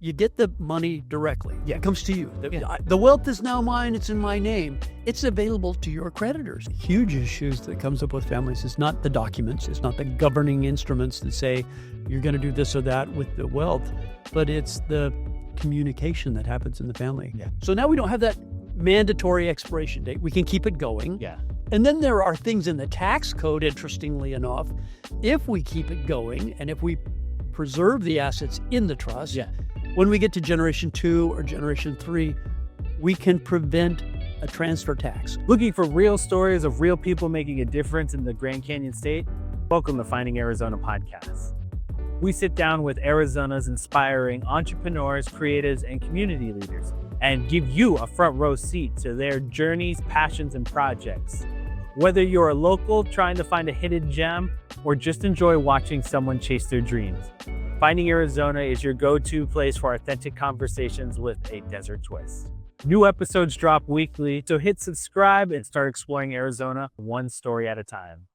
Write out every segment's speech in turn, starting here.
you get the money directly. Yeah. It comes to you. The wealth is now mine. It's in my name. It's available to your creditors. Huge issues that comes up with families is not the documents. It's not the governing instruments that say you're going to do this or that with the wealth, but it's the communication that happens in the family. Yeah. So now we don't have that mandatory expiration date. We can keep it going. Yeah. And then there are things in the tax code, interestingly enough, if we keep it going and if we preserve the assets in the trust, when we get to generation 2 or generation 3, we can prevent a transfer tax. Looking for real stories of real people making a difference in the Grand Canyon State? Welcome to Finding Arizona podcast. We sit down with Arizona's inspiring entrepreneurs, creatives, and community leaders and give you a front row seat to their journeys, passions, and projects. Whether you're a local trying to find a hidden gem or just enjoy watching someone chase their dreams, Finding Arizona is your go-to place for authentic conversations with a desert twist. New episodes drop weekly, so hit subscribe and start exploring Arizona one story at a time.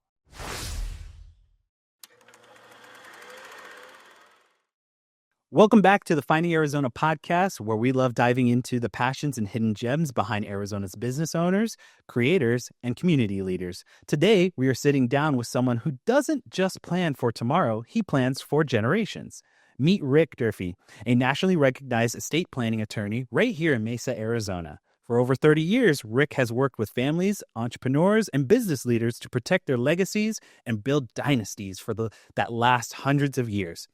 Welcome back to the Finding Arizona podcast, where we love diving into the passions and hidden gems behind Arizona's business owners, creators, and community leaders. Today, we are sitting down with someone who doesn't just plan for tomorrow, he plans for generations. Meet Rick Durfee, a nationally recognized estate planning attorney right here in Mesa, Arizona. For over 30 years, Rick has worked with families, entrepreneurs, and business leaders to protect their legacies and build dynasties for that last hundreds of years.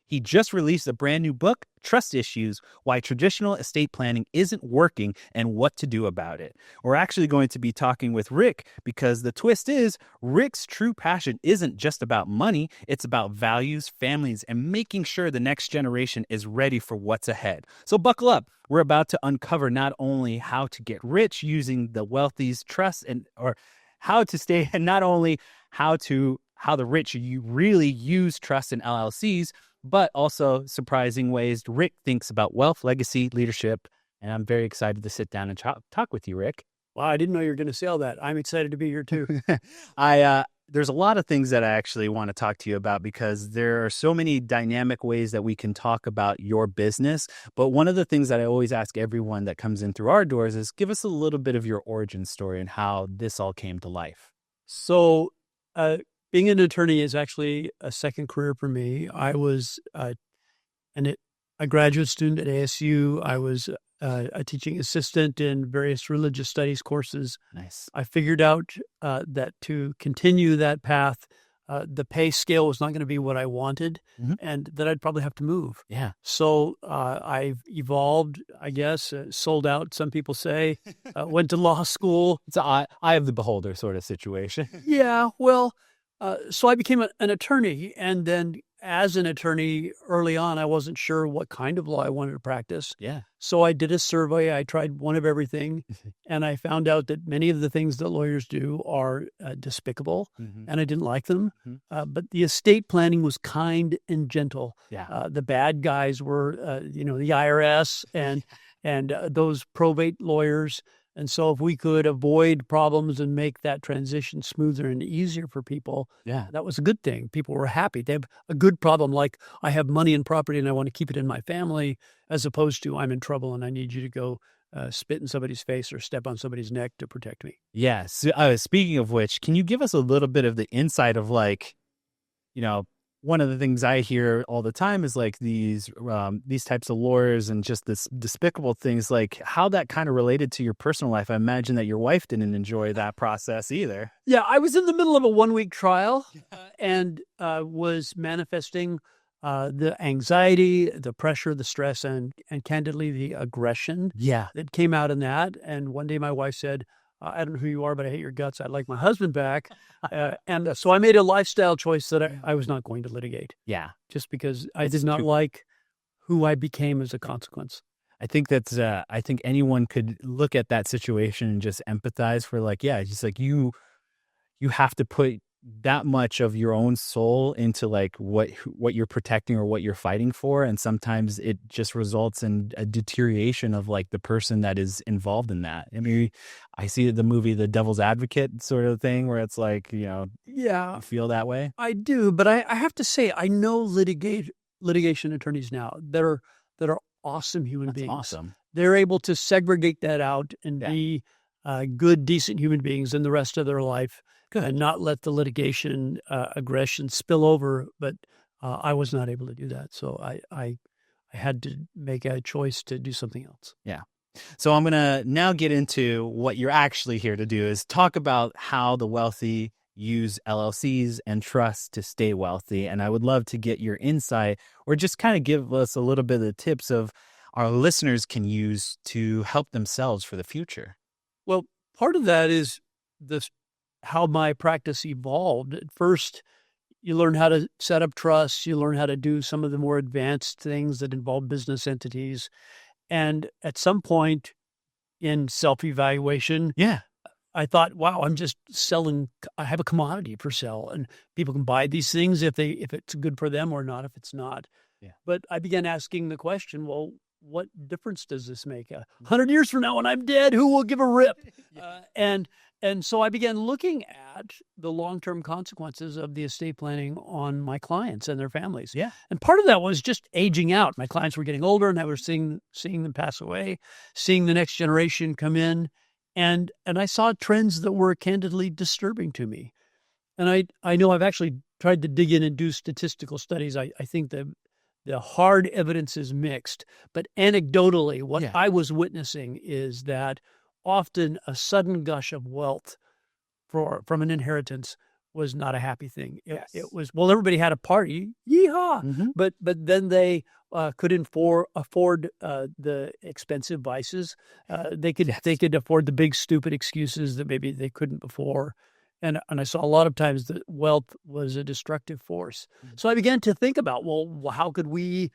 He just released a brand new book, Trust Issues, Why Traditional Estate Planning Isn't Working and What to Do About It. We're actually going to be talking with Rick because the twist is Rick's true passion isn't just about money. It's about values, families, and making sure the next generation is ready for what's ahead. So buckle up. We're about to uncover not only how to get rich using the wealthy's trust or how to stay, and not only how the rich you really use trust in LLCs, but also surprising ways Rick thinks about wealth, legacy, leadership. And I'm very excited to sit down and talk with you, Rick. Wow, I didn't know you were going to say all that. I'm excited to be here too. There's a lot of things that I actually want to talk to you about because there are so many dynamic ways that we can talk about your business. But one of the things that I always ask everyone that comes in through our doors is give us a little bit of your origin story and how this all came to life. So, being an attorney is actually a second career for me. I was a graduate student at ASU. I was a teaching assistant in various religious studies courses. Nice. I figured out that to continue that path, the pay scale was not going to be what I wanted, and that I'd probably have to move. Yeah. So I've evolved, I guess, sold out, some people say, went to law school. It's an eye of the beholder sort of situation. Yeah, well... So I became an attorney, and then as an attorney early on, I wasn't sure what kind of law I wanted to practice. Yeah. So I did a survey. I tried one of everything, and I found out that many of the things that lawyers do are despicable, and I didn't like them. But the estate planning was kind and gentle. Yeah. The bad guys were, the IRS and those probate lawyers. And so if we could avoid problems and make that transition smoother and easier for people, that was a good thing. People were happy. They have a good problem like I have money and property and I want to keep it in my family, as opposed to I'm in trouble and I need you to go spit in somebody's face or step on somebody's neck to protect me. Yeah. So, speaking of which, can you give us a little bit of the insight of one of the things I hear all the time is like these types of lawyers and just this despicable things, like how that kind of related to your personal life. I imagine that your wife didn't enjoy that process either. Yeah, I was in the middle of a 1-week trial and was manifesting the anxiety, the pressure, the stress, and candidly, the aggression that came out in that. And one day my wife said, I don't know who you are, but I hate your guts. I'd like my husband back. And so I made a lifestyle choice that I was not going to litigate. Yeah. Just because I did not like who I became as a consequence. I think that's, I think anyone could look at that situation and just empathize for just like you have to put that much of your own soul into like what you're protecting or what you're fighting for. And sometimes it just results in a deterioration of like the person that is involved in that. I mean, I see the movie, The Devil's Advocate sort of thing where it's like, you feel that way. I do. But I have to say, I know litigation attorneys now that are awesome human That's beings. awesome. They're able to segregate that out and Yeah. be good, decent human beings in the rest of their life. Good. And not let the litigation, aggression spill over. But I was not able to do that. So I had to make a choice to do something else. Yeah. So I'm going to now get into what you're actually here to do, is talk about how the wealthy use LLCs and trusts to stay wealthy. And I would love to get your insight, or just kind of give us a little bit of the tips of our listeners can use to help themselves for the future. Well, part of that is this, how my practice evolved. At first, you learn how to set up trusts. You learn how to do some of the more advanced things that involve business entities. And at some point in self-evaluation, Yeah. I thought, wow, I'm just selling. I have a commodity for sale, and people can buy these things if it's good for them or not, if it's not. Yeah. But I began asking the question, well, what difference does this make? 100 years from now when I'm dead, who will give a rip? And so I began looking at the long-term consequences of the estate planning on my clients and their families. Yeah. And part of that was just aging out. My clients were getting older, and I was seeing them pass away, seeing the next generation come in. And I saw trends that were candidly disturbing to me. And I know I've actually tried to dig in and do statistical studies. I think the hard evidence is mixed, but anecdotally, what I was witnessing is that often a sudden gush of wealth from an inheritance was not a happy thing. It was, well, everybody had a party, yeehaw, Mm-hmm. but then they could afford the expensive vices. They could afford the big stupid excuses that maybe they couldn't before. And I saw a lot of times that wealth was a destructive force. Mhm. So I began to think about, well, how could we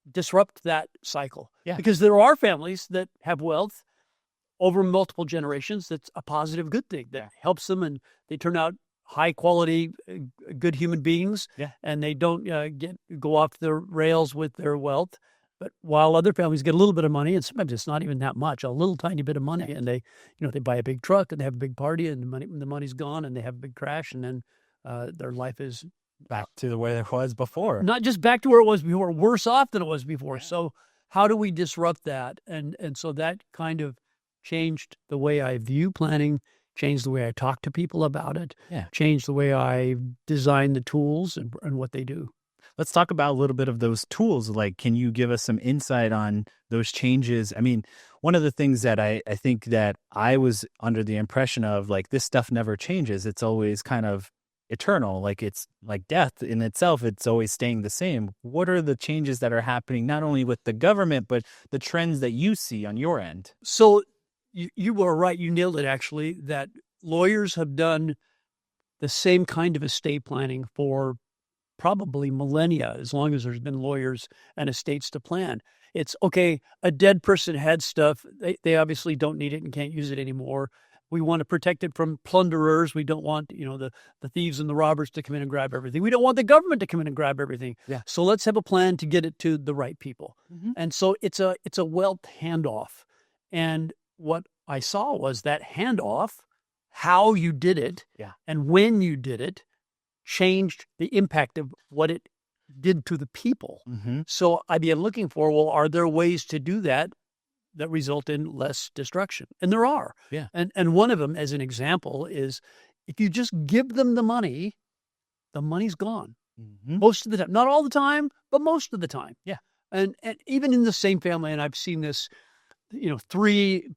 disrupt that cycle? Yeah. Because there are families that have wealth over multiple generations. That's a positive, good thing that helps them, and they turn out high quality, good human beings. Yeah. And they don't go off the rails with their wealth. But while other families get a little bit of money, and sometimes it's not even that much, a little tiny bit of money, and they buy a big truck and they have a big party, and the money's gone, and they have a big crash, and then their life is Back to the way it was before. not just back to where it was before, worse off than it was before. Yeah. So how do we disrupt that? And so that kind of changed the way I view planning, changed the way I talk to people about it, changed the way I design the tools and what they do. Let's talk about a little bit of those tools. Like, can you give us some insight on those changes? I mean, one of the things that I think that I was under the impression of, like, this stuff never changes. It's always kind of eternal. Like, it's like death in itself. It's always staying the same. What are the changes that are happening, not only with the government, but the trends that you see on your end? So you were right. You nailed it, actually, that lawyers have done the same kind of estate planning for probably millennia, as long as there's been lawyers and estates to plan. It's okay, a dead person had stuff. They obviously don't need it and can't use it anymore. We want to protect it from plunderers. We don't want, the thieves and the robbers to come in and grab everything. We don't want the government to come in and grab everything. Yeah. So let's have a plan to get it to the right people. Mm-hmm. And so it's a wealth handoff. And what I saw was that handoff, how you did it, and when you did it, changed the impact of what it did to the people. Mm-hmm. So I began looking for, well, are there ways to do that result in less destruction? And there are. Yeah. And one of them, as an example, is if you just give them the money's gone. Mm-hmm. Most of the time. Not all the time, but most of the time. Yeah. And even in the same family, and I've seen this, 3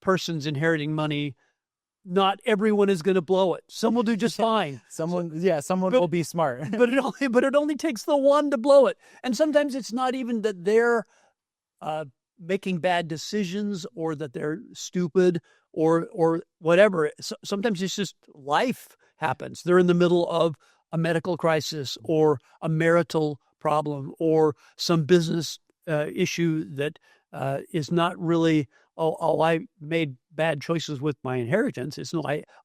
persons inheriting money, not everyone is going to blow it. Some will do just fine. Someone will be smart. but it only takes the one to blow it. And sometimes it's not even that they're making bad decisions or that they're stupid or whatever. Sometimes it's just life happens. They're in the middle of a medical crisis or a marital problem or some business issue that is not really, I made bad choices with my inheritance. It's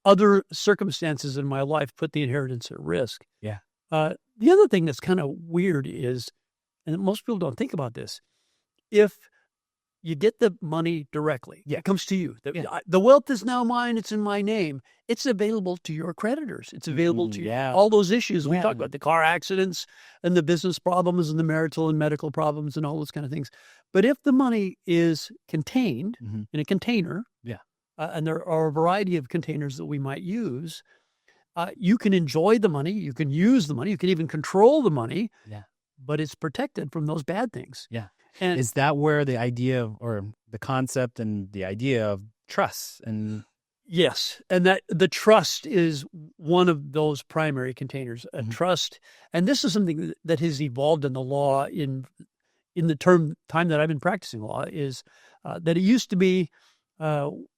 other circumstances in my life put the inheritance at risk. Yeah. The other thing that's kind of weird is, and most people don't think about this, if you get the money directly. Yeah. It comes to you. Yeah. The wealth is now mine. It's in my name. It's available to your creditors. It's available to all those issues we talked about, the car accidents and the business problems and the marital and medical problems and all those kind of things. But if the money is contained in a container, and there are a variety of containers that we might use, you can enjoy the money, you can use the money, you can even control the money, but it's protected from those bad things. Yeah. And is that where the idea or the concept and the idea of trust and yes, and that the trust is one of those primary containers, a trust. And this is something that has evolved in the law in the time that I've been practicing law, is that it used to be,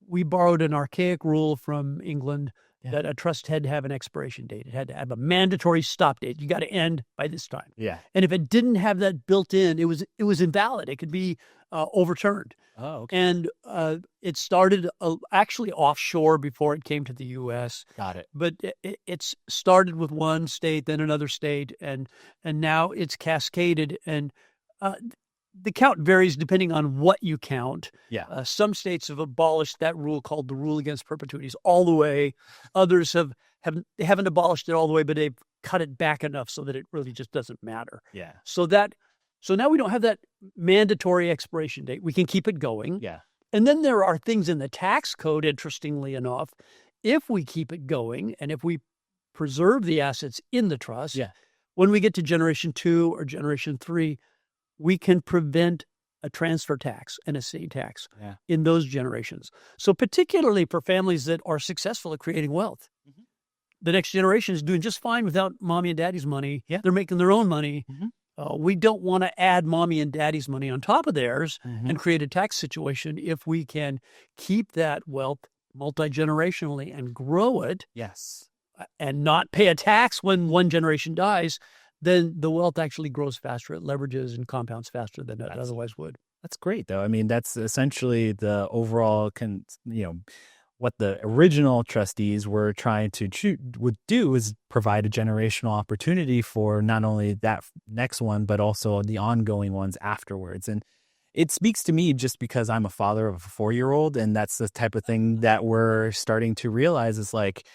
we borrowed an archaic rule from England that a trust had to have an expiration date. It had to have a mandatory stop date. You got to end by this time. Yeah. And if it didn't have that built in, it was invalid. It could be overturned. Oh, okay. And it started actually offshore before it came to the U.S. Got it. But it's started with one state, then another state, and now it's cascaded. And the count varies depending on what you count. Yeah. Some states have abolished that rule called the rule against perpetuities all the way. Others haven't abolished it all the way, but they've cut it back enough so that it really just doesn't matter. Yeah. So now we don't have that mandatory expiration date. We can keep it going. Yeah. And then there are things in the tax code, interestingly enough, if we keep it going and if we preserve the assets in the trust, when we get to generation 2 or generation 3, we can prevent a transfer tax, an estate tax in those generations. So particularly for families that are successful at creating wealth, the next generation is doing just fine without mommy and daddy's money. Yeah. They're making their own money. We don't want to add mommy and daddy's money on top of theirs and create a tax situation. If we can keep that wealth multi-generationally and grow it and not pay a tax when one generation dies, then the wealth actually grows faster. It leverages and compounds faster than it otherwise would. That's great, though. I mean, that's essentially the overall, what the original trustees were trying to would do is provide a generational opportunity for not only that next one, but also the ongoing ones afterwards. And it speaks to me just because I'm a father of a 4-year-old, and that's the type of thing that we're starting to realize is like,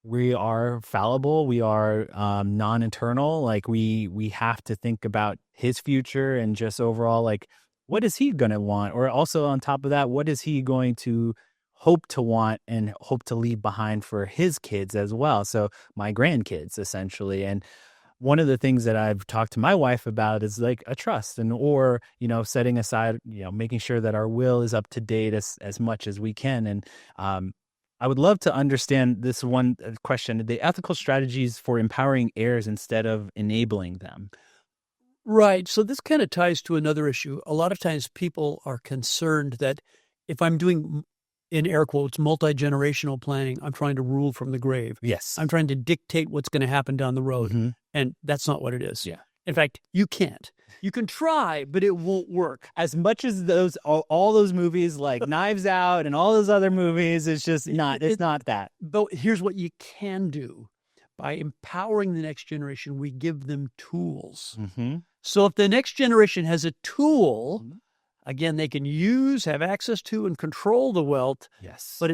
we are fallible. We are non-eternal. Like we have to think about his future and just overall, like, what is he going to want? Or also on top of that, what is he going to hope to want and hope to leave behind for his kids as well? So my grandkids, essentially. And one of the things that I've talked to my wife about is like a trust or setting aside, making sure that our will is up to date as much as we can. And I would love to understand this one question, the ethical strategies for empowering heirs instead of enabling them. Right. So this kind of ties to another issue. A lot of times people are concerned that if I'm doing, in air quotes, multi-generational planning, I'm trying to rule from the grave. Yes. I'm trying to dictate what's going to happen down the road. And that's not what it is. Yeah. In fact, you can't. You can try, but it won't work. As much as all those movies like Knives Out and all those other movies, it's just not. It's not that. But here's what you can do: by empowering the next generation, we give them tools. So if the next generation has a tool, again, they can use, have access to, and control the wealth. Yes. But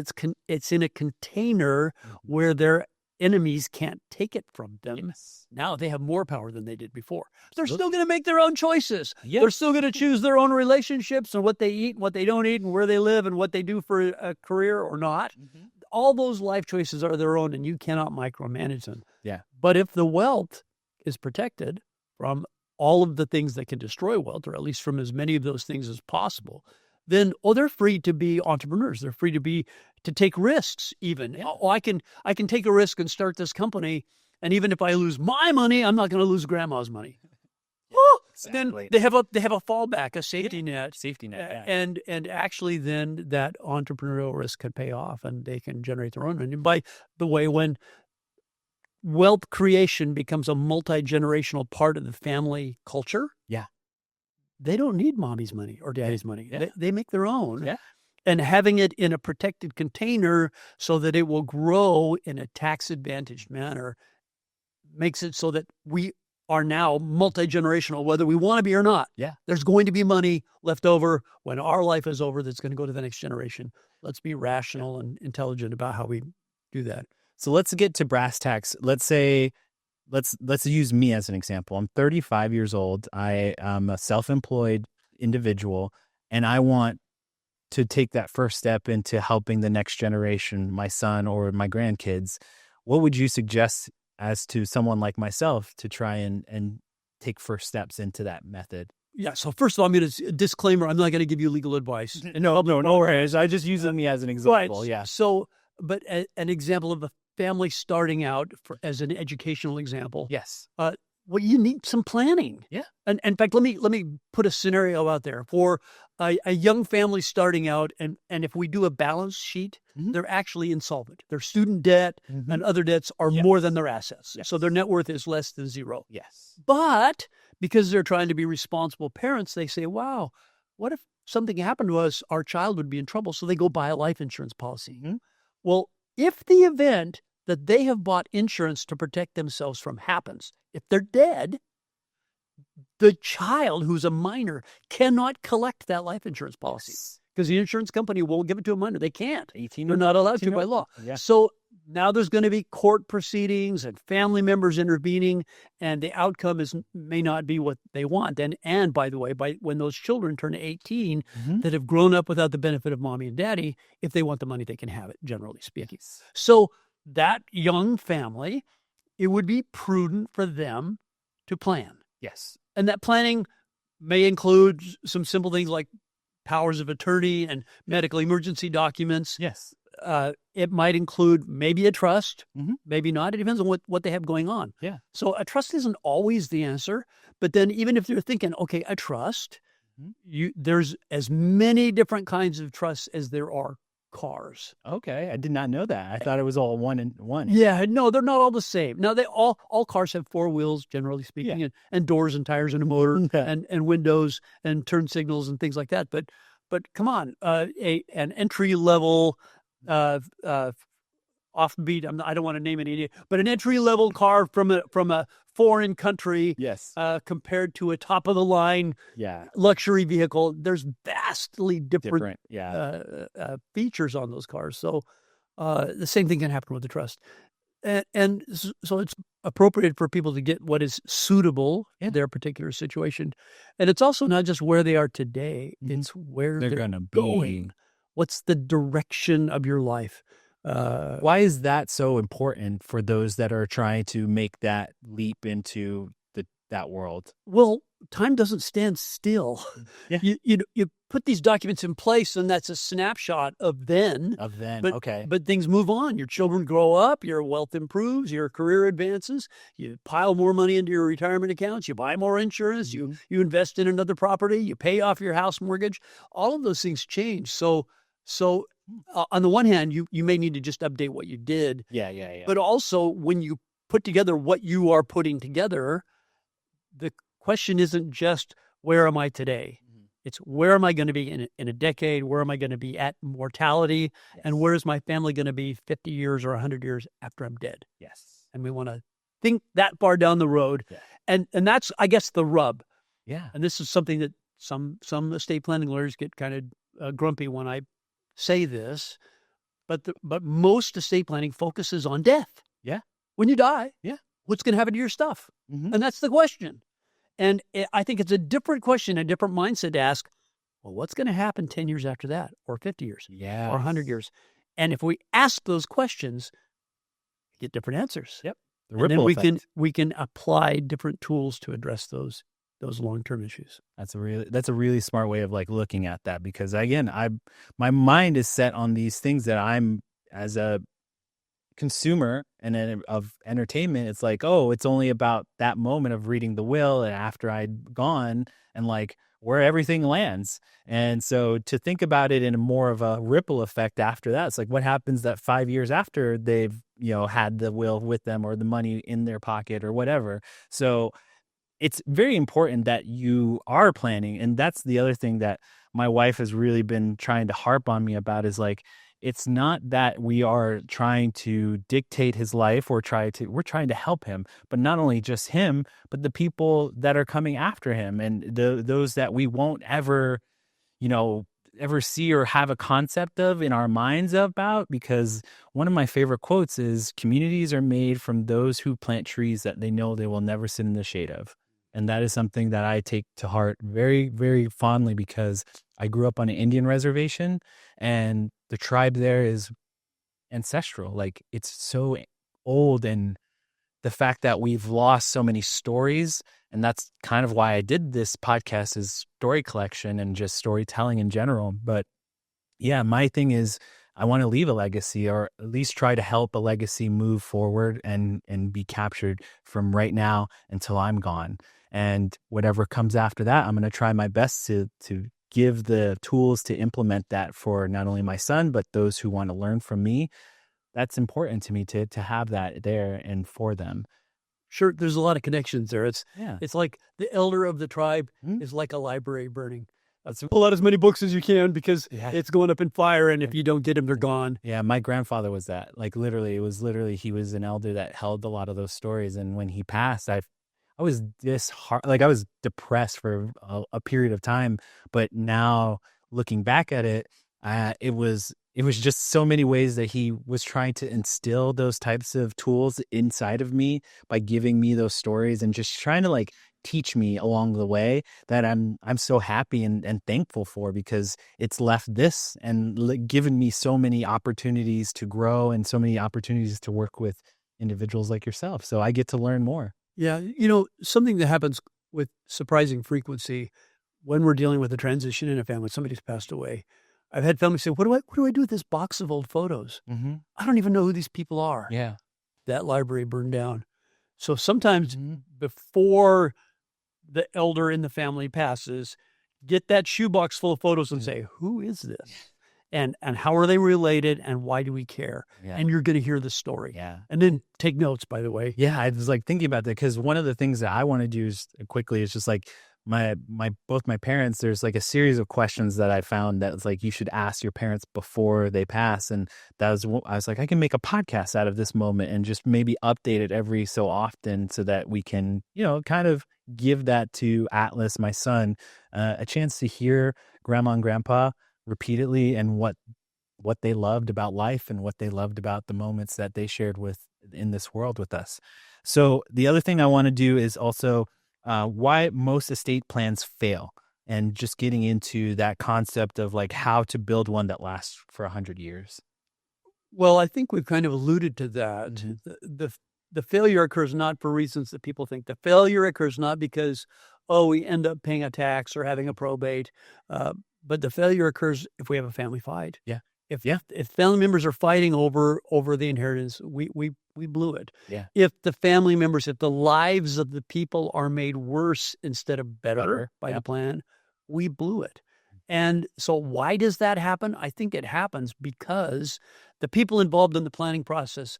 it's in a container where their enemies can't take it from them. Yes. Now they have more power than they did before. They're still going to make their own choices. Yep. They're still going to choose their own relationships and what they eat and what they don't eat and where they live and what they do for a career or not. All those life choices are their own, and you cannot micromanage them. Yeah. But if the wealth is protected from all of the things that can destroy wealth, or at least from as many of those things as possible, then they're free to be entrepreneurs. They're free to take risks even. Yeah. I can take a risk and start this company, and even if I lose my money, I'm not going to lose grandma's money. Exactly. Then they have a fallback, a safety net. Yeah. And actually then that entrepreneurial risk can pay off and they can generate their own. And by the way, when wealth creation becomes a multi-generational part of the family culture, they don't need mommy's money or daddy's money. Yeah. They make their own. Yeah. And having it in a protected container so that it will grow in a tax-advantaged manner makes it so that we are now multi-generational, whether we want to be or not. Yeah. There's going to be money left over when our life is over that's going to go to the next generation. Let's be rational and intelligent about how we do that. So let's get to brass tacks. Let's say, let's use me as an example. I'm 35 years old. I am a self-employed individual, and I want to take that first step into helping the next generation, my son or my grandkids. What would you suggest as to someone like myself to try and take first steps into that method? Yeah. So first of all, I'm going to disclaimer. I'm not going to give you legal advice. No worries. I just use me as an example. Right. Yeah. So, but an example of a family starting out as an educational example. Yes. Well, you need some planning. Yeah. And in fact, let me put a scenario out there for a young family starting out. And if we do a balance sheet, they're actually insolvent. Their student debt and other debts are more than their assets. Yes. So their net worth is less than zero. Yes. But because they're trying to be responsible parents, they say, wow, what if something happened to us? Our child would be in trouble. So they go buy a life insurance policy. Well, if the event that they have bought insurance to protect themselves from happens, if they're dead, the child who's a minor cannot collect that life insurance policy because the insurance company won't give it to a minor. They can't. 18. They're not allowed to by law. Yeah. So now there's going to be court proceedings and family members intervening, and the outcome may not be what they want. And by the way, when those children turn 18 that have grown up without the benefit of mommy and daddy, if they want the money, they can have it, generally speaking. So that young family, it would be prudent for them to plan. Yes. And that planning may include some simple things like powers of attorney and medical emergency documents. Yes. It might include maybe a trust, maybe not. It depends on what they have going on. Yeah. So a trust isn't always the answer. But then even if they're thinking, okay, a trust, there's as many different kinds of trusts as there are cars. Okay. I did not know that. I thought it was all one and one. Yeah, no, they're not all the same. Now they all cars have four wheels, generally speaking, and doors and tires and a motor and windows and turn signals and things like that. But come on, an entry level offbeat. I don't want to name any, but an entry level car from a foreign country, yes, compared to a top of the line, luxury vehicle. There's vastly different features on those cars. So the same thing can happen with the trust, and so it's appropriate for people to get what is suitable to their particular situation, and it's also not just where they are today; it's where they're going to going. be. What's the direction of your life? Why is that so important for those that are trying to make that leap into that world? Well, time doesn't stand still. Yeah. You put these documents in place, and that's a snapshot of then. Okay. But things move on. Your children grow up. Your wealth improves. Your career advances. You pile more money into your retirement accounts. You buy more insurance. You invest in another property. You pay off your house mortgage. All of those things change. So on the one hand, you may need to just update what you did. Yeah. But also, when you put together what you are putting together, the question isn't just where am I today? It's where am I going to be in a decade? Where am I going to be at mortality? Yes. And where is my family going to be 50 years or 100 years after I'm dead? Yes. And we want to think that far down the road. Yeah. And that's, I guess, the rub. Yeah. And this is something that some estate planning lawyers get kind of grumpy when I say this, but most estate planning focuses on death. Yeah. When you die, what's going to happen to your stuff? And that's the question. And I think it's a different question, a different mindset to ask, well, what's going to happen 10 years after that, or 50 years, or 100 years? And if we ask those questions, we get different answers. Yep. And then we can apply different tools to address those long-term issues. That's a really smart way of like looking at that, because again, my mind is set on these things that I'm, as a consumer and of entertainment, it's like, oh, it's only about that moment of reading the will and after I'd gone and like where everything lands. And so to think about it in a more of a ripple effect after that, it's like what happens that 5 years after they've, had the will with them or the money in their pocket or whatever. So it's very important that you are planning. And that's the other thing that my wife has really been trying to harp on me about, is like, it's not that we are trying to dictate his life or we're trying to help him, but not only just him, but the people that are coming after him and those that we won't ever, you know, ever see or have a concept of in our minds about, because one of my favorite quotes is communities are made from those who plant trees that they know they will never sit in the shade of. And that is something that I take to heart very, very fondly because I grew up on an Indian reservation and the tribe there is ancestral. Like it's so old, and the fact that we've lost so many stories, and that's kind of why I did this podcast, is story collection and just storytelling in general. But yeah, my thing is I want to leave a legacy, or at least try to help a legacy move forward and be captured from right now until I'm gone. And whatever comes after that, I'm going to try my best to give the tools to implement that for not only my son, but those who want to learn from me. That's important to me to have that there and for them. Sure, there's a lot of connections there. Yeah. It's like the elder of the tribe Mhm. is like a library burning. Pull out as many books as you can because it's going up in fire, and if you don't get them, they're gone. Yeah, my grandfather was that. Like literally, he was an elder that held a lot of those stories. And when he passed, I was I was depressed for a period of time. But now looking back at it, it was just so many ways that he was trying to instill those types of tools inside of me by giving me those stories and just trying to like teach me along the way, that I'm so happy and thankful for, because it's left this and given me so many opportunities to grow and so many opportunities to work with individuals like yourself. So I get to learn more. Yeah, something that happens with surprising frequency when we're dealing with a transition in a family, somebody's passed away. I've had families say, what do I do with this box of old photos? Mm-hmm. I don't even know who these people are. Yeah. That library burned down. So sometimes before the elder in the family passes, get that shoebox full of photos and say, who is this? And how are they related, and why do we care? Yeah. And you're going to hear the story. Yeah. And then take notes, by the way. Yeah, I was like thinking about that, because one of the things that I want to do is quickly is just like both my parents, there's like a series of questions that I found that was like, you should ask your parents before they pass. And I was like, I can make a podcast out of this moment and just maybe update it every so often so that we can, kind of give that to Atlas, my son, a chance to hear grandma and grandpa repeatedly, and what they loved about life and what they loved about the moments that they shared in this world with us. So the other thing I want to do is also why most estate plans fail, and just getting into that concept of like how to build one that lasts for 100 years. Well, I think we've kind of alluded to that. Mm-hmm. The failure occurs not for reasons that people think. The failure occurs not because, we end up paying a tax or having a probate, but the failure occurs if we have a family fight. Yeah. If family members are fighting over the inheritance, we blew it. Yeah. If the lives of the people are made worse instead of better by the plan, we blew it. And so why does that happen? I think it happens because the people involved in the planning process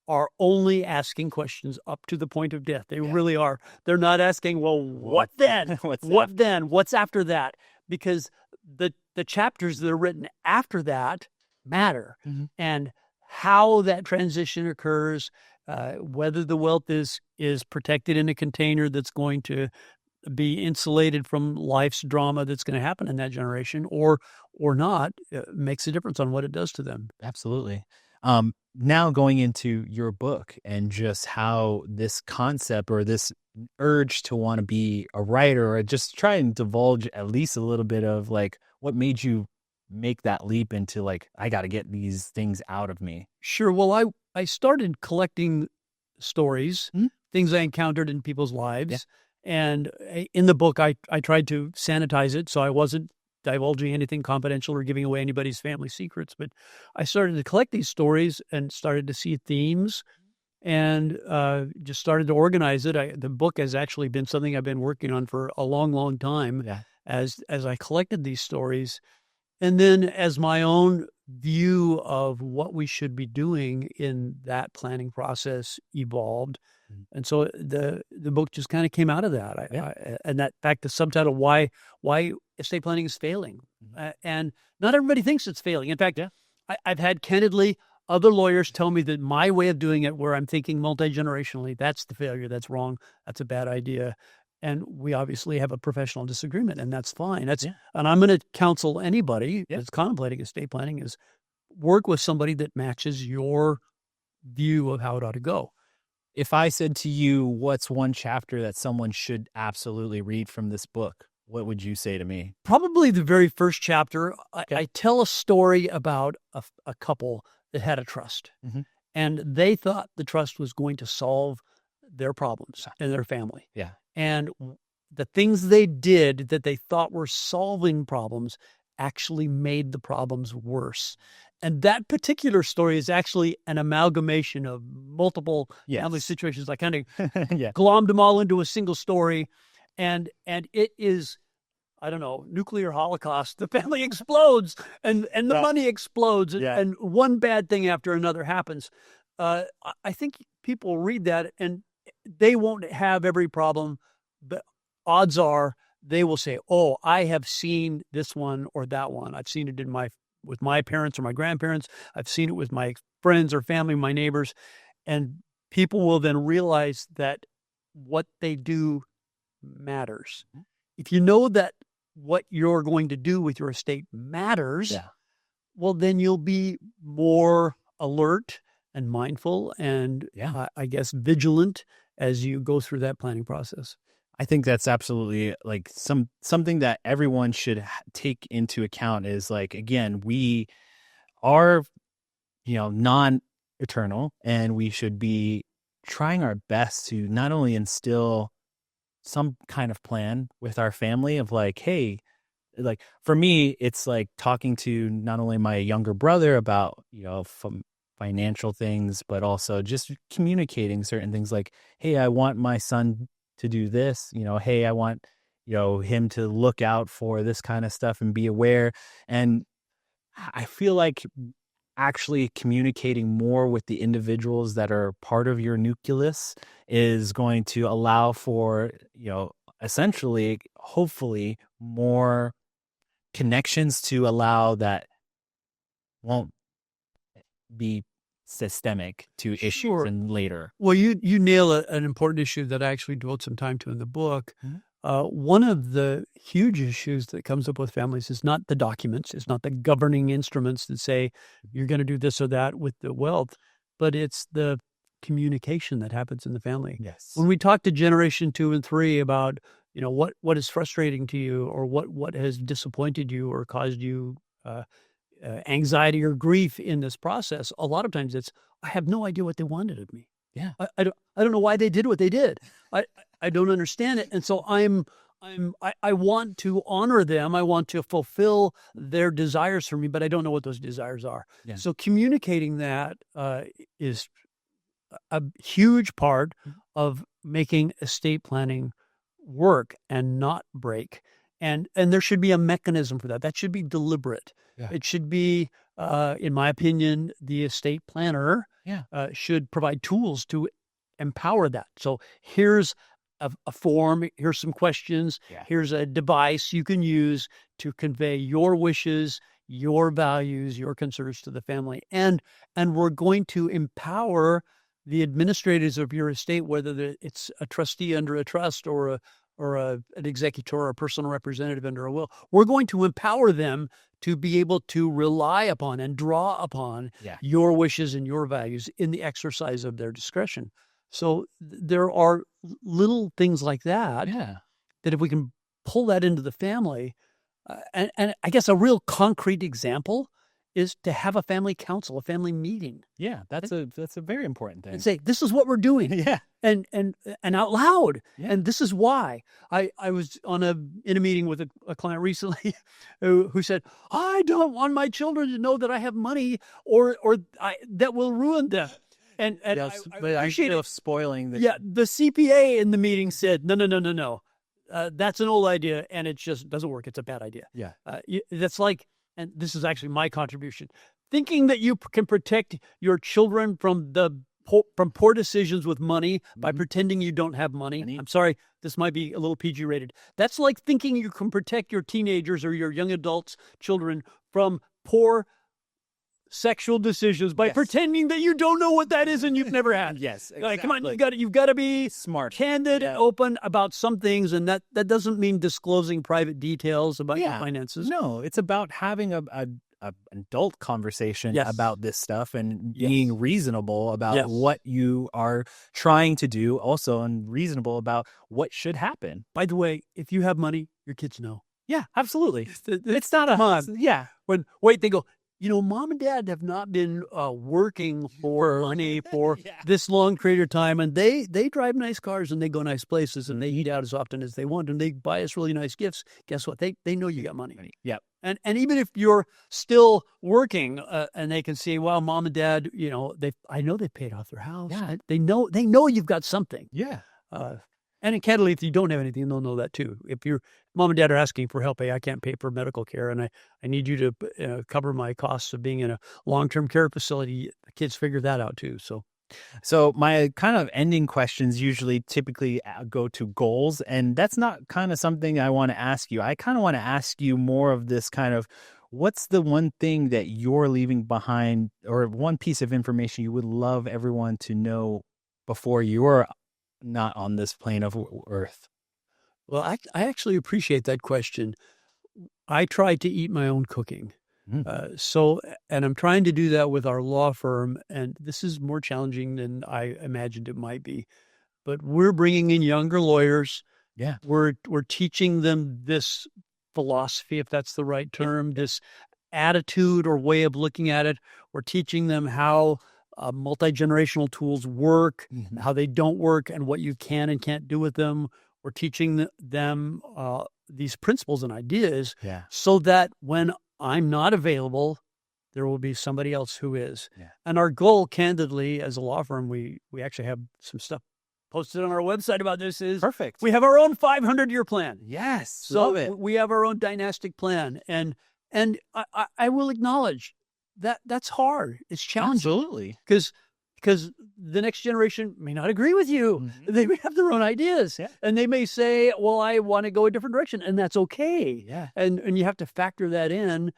are only asking questions up to the point of death. They really are. They're not asking, well, what then? What then? What's after that? Because the chapters that are written after that matter. Mm-hmm. And how that transition occurs, whether the wealth is protected in a container that's going to be insulated from life's drama that's going to happen in that generation, or not, makes a difference on what it does to them. Absolutely. Now going into your book and just how this concept or this urge to want to be a writer, or just try and divulge at least a little bit of like what made you make that leap into like, I got to get these things out of me. Sure. Well, I started collecting stories, things I encountered in people's lives. Yeah. And in the book, I tried to sanitize it, so I wasn't divulging anything confidential or giving away anybody's family secrets. But I started to collect these stories and started to see themes, and just started to organize it. The book has actually been something I've been working on for a long, long time. Yeah. As I collected these stories. And then as my own view of what we should be doing in that planning process evolved. And so the book just kind of came out of that. And that fact, the subtitle, why estate planning is failing. And not everybody thinks it's failing. In fact, I've had candidly other lawyers tell me that my way of doing it, where I'm thinking multi-generationally, that's the failure, that's wrong, that's a bad idea. And we obviously have a professional disagreement, and that's fine. And I'm going to counsel anybody that's contemplating estate planning is work with somebody that matches your view of how it ought to go. If I said to you, what's one chapter that someone should absolutely read from this book, what would you say to me? Probably the very first chapter. I tell a story about a couple that had a trust, and they thought the trust was going to solve their problems in their family. Yeah. And the things they did that they thought were solving problems actually made the problems worse. And that particular story is actually an amalgamation of multiple family situations. I kind of glommed them all into a single story. And it is, I don't know, nuclear holocaust. The family explodes and the money explodes and one bad thing after another happens. I think people read that and they won't have every problem, but odds are they will say, oh, I have seen this one or that one. I've seen it with my parents or my grandparents. I've seen it with my friends or family, my neighbors. And people will then realize that what they do matters. If you know that what you're going to do with your estate matters, well, then you'll be more alert and mindful and I guess vigilant as you go through that planning process. I think that's absolutely like something that everyone should take into account is like, again, we are, non-eternal, and we should be trying our best to not only instill some kind of plan with our family of like, hey, like for me, it's like talking to not only my younger brother about, financial things, but also just communicating certain things like, hey, I want my son to do this, hey, I want, him to look out for this kind of stuff and be aware. And I feel like actually communicating more with the individuals that are part of your nucleus is going to allow for, essentially, hopefully more connections to allow that won't be systemic to issues and later. Well, you nail an important issue that I actually devote some time to in the book. One of the huge issues that comes up with families is not the documents, it's not the governing instruments that say you're going to do this or that with the wealth, but it's the communication that happens in the family. Yes. When we talk to generation 2 and 3 about, what is frustrating to you or what has disappointed you or caused you anxiety or grief in this process, a lot of times it's, I have no idea what they wanted of me. Yeah. I don't know why they did what they did. I don't understand it. And so I want to honor them. I want to fulfill their desires for me, but I don't know what those desires are. Yeah. So communicating that is a huge part of making estate planning work and not break. And there should be a mechanism for that. That should be deliberate. Yeah. It should be, in my opinion, the estate planner should provide tools to empower that. So here's a form, here's some questions, here's a device you can use to convey your wishes, your values, your concerns to the family. And we're going to empower the administrators of your estate, whether it's a trustee under a trust or an executor or a personal representative under a will. We're going to empower them to be able to rely upon and draw upon your wishes and your values in the exercise of their discretion. So there are little things like that, that if we can pull that into the family, and I guess a real concrete example is to have a family council, a family meeting. Yeah, that's a very important thing. And say, this is what we're doing. And out loud. Yeah. And this is why. I was in a meeting with a client recently who said, I don't want my children to know that I have money or that will ruin them. And yes, I appreciate it. Spoiling the the CPA in the meeting said, no. That's an old idea and it just doesn't work. It's a bad idea. Yeah. That's like, and this is actually my contribution, thinking that you can protect your children from poor decisions with money by pretending you don't have money. I'm sorry, this might be a little PG rated. That's like thinking you can protect your teenagers or your young adults' children from poor sexual decisions by pretending that you don't know what that is and you've never had. Yes, exactly. Like, come on, you've got to be smart, candid, and open about some things, and that doesn't mean disclosing private details about your finances. No, it's about having a adult conversation about this stuff and being reasonable about what you are trying to do, also, and reasonable about what should happen. By the way, if you have money, your kids know. Yeah, absolutely. It's not they go, mom and dad have not been working for money for this long period of time, and they drive nice cars and they go nice places and they eat out as often as they want and they buy us really nice gifts. Guess what? They know you got money. Yeah. And even if you're still working and they can see, well, mom and dad, I know they paid off their house. Yeah. They know you've got something. Yeah. And in candidly, if you don't have anything, they'll know that too. If your mom and dad are asking for help, hey, I can't pay for medical care, and I need you to cover my costs of being in a long-term care facility, the kids figure that out too. So my kind of ending questions typically go to goals, and that's not kind of something I want to ask you. I kind of want to ask you more of this kind of, what's the one thing that you're leaving behind, or one piece of information you would love everyone to know before you're not on this plane of earth? Well, I actually appreciate that question. I try to eat my own cooking. And I'm trying to do that with our law firm, and this is more challenging than I imagined it might be. But we're bringing in younger lawyers. Yeah. We're teaching them this philosophy, if that's the right term, this attitude or way of looking at it. We're teaching them how multi-generational tools work, how they don't work, and what you can and can't do with them. We're teaching them these principles and ideas so that when I'm not available, there will be somebody else who is. Yeah. And our goal, candidly, as a law firm, we actually have some stuff posted on our website about this is perfect. We have our own 500-year plan. Yes. So love it. We have our own dynastic plan. And I will acknowledge that that's hard. It's challenging. Absolutely. Because the next generation may not agree with you. They may have their own ideas. Yeah. And they may say, well, I want to go a different direction. And that's okay. Yeah. And you have to factor that in.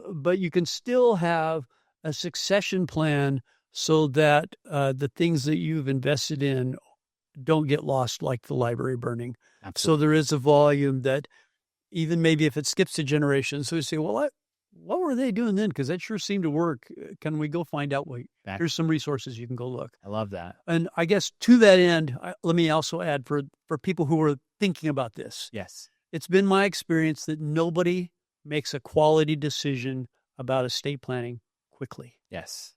But you can still have a succession plan so that the things that you've invested in don't get lost like the library burning. Absolutely. So there is a volume that even maybe if it skips a generation, so you say, well, what were they doing then? Because that sure seemed to work. Can we go find out? Here's some resources you can go look. I love that. And I guess to that end, let me also add for people who are thinking about this. Yes. It's been my experience that nobody makes a quality decision about estate planning quickly. Yes.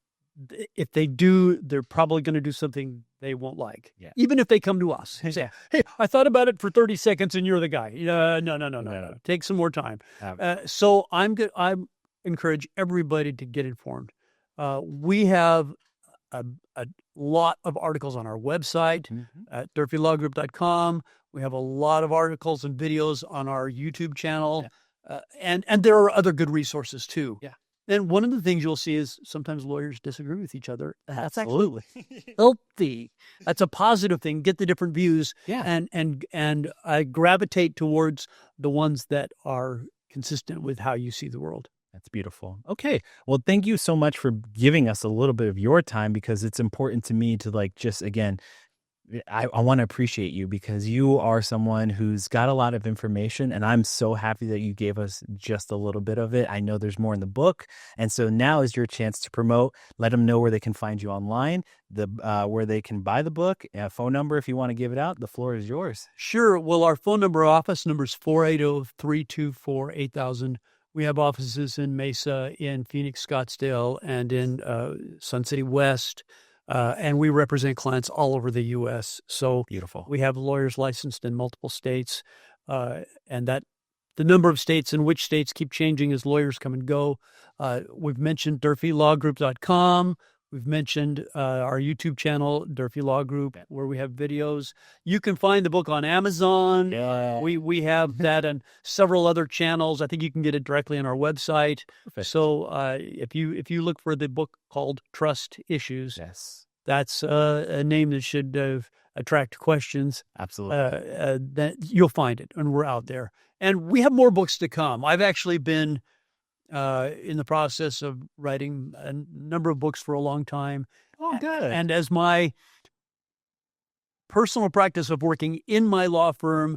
If they do, they're probably going to do something they won't like. Yeah. Even if they come to us and say, hey, I thought about it for 30 seconds and you're the guy. No. Take some more time. So I encourage everybody to get informed. We have a lot of articles on our website at durfeelawgroup.com. We have a lot of articles and videos on our YouTube channel. And there are other good resources too. Yeah. And one of the things you'll see is sometimes lawyers disagree with each other. That's absolutely healthy. That's a positive thing. Get the different views. Yeah. And I gravitate towards the ones that are consistent with how you see the world. That's beautiful. Okay. Well, thank you so much for giving us a little bit of your time, because it's important to me to just, again, I want to appreciate you because you are someone who's got a lot of information, and I'm so happy that you gave us just a little bit of it. I know there's more in the book. And so now is your chance to promote. Let them know where they can find you online, where they can buy the book, a phone number if you want to give it out. The floor is yours. Sure. Well, our office number is 480-324-8000. We have offices in Mesa, in Phoenix, Scottsdale, and in Sun City West. And we represent clients all over the U.S. So beautiful. We have lawyers licensed in multiple states, and that the number of states and which states keep changing as lawyers come and go. We've mentioned DurfeeLawGroup.com. We've mentioned our YouTube channel, Durfee Law Group, where we have videos. You can find the book on Amazon. Yeah. We have that and several other channels. I think you can get it directly on our website. Perfect. So if you look for the book called Trust Issues, yes, that's a name that should attract questions. Absolutely. That you'll find it, and we're out there. And we have more books to come. I've actually been in the process of writing a number of books for a long time. Oh, good. And as my personal practice of working in my law firm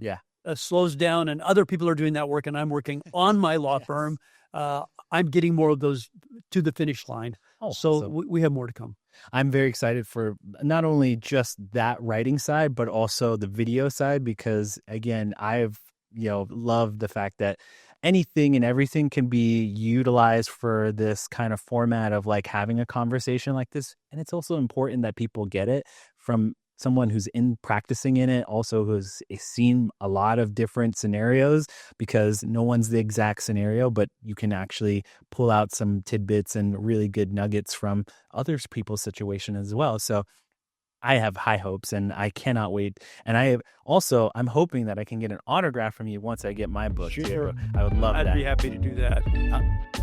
slows down and other people are doing that work and I'm working on my law firm, I'm getting more of those to the finish line. So we have more to come. I'm very excited for not only just that writing side, but also the video side, because again, I've, loved the fact that anything and everything can be utilized for this kind of format of like having a conversation like this. And it's also important that people get it from someone who's practicing in it, also who's seen a lot of different scenarios, because no one's the exact scenario, but you can actually pull out some tidbits and really good nuggets from other people's situation as well. So I have high hopes and I cannot wait. And I'm hoping that I can get an autograph from you once I get my book. Sure. I would love that. I'd be happy to do that.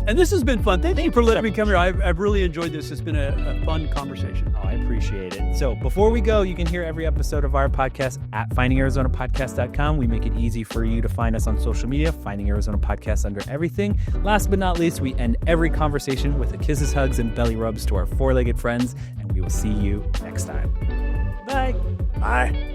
And this has been fun. Thank you for letting me come here. I've really enjoyed this. It's been a fun conversation. Oh, I appreciate it. So before we go, you can hear every episode of our podcast at findingarizonapodcast.com. We make it easy for you to find us on social media, Finding Arizona Podcast under everything. Last but not least, we end every conversation with a kisses, hugs, and belly rubs to our four-legged friends, and we will see you next time. Bye. Bye.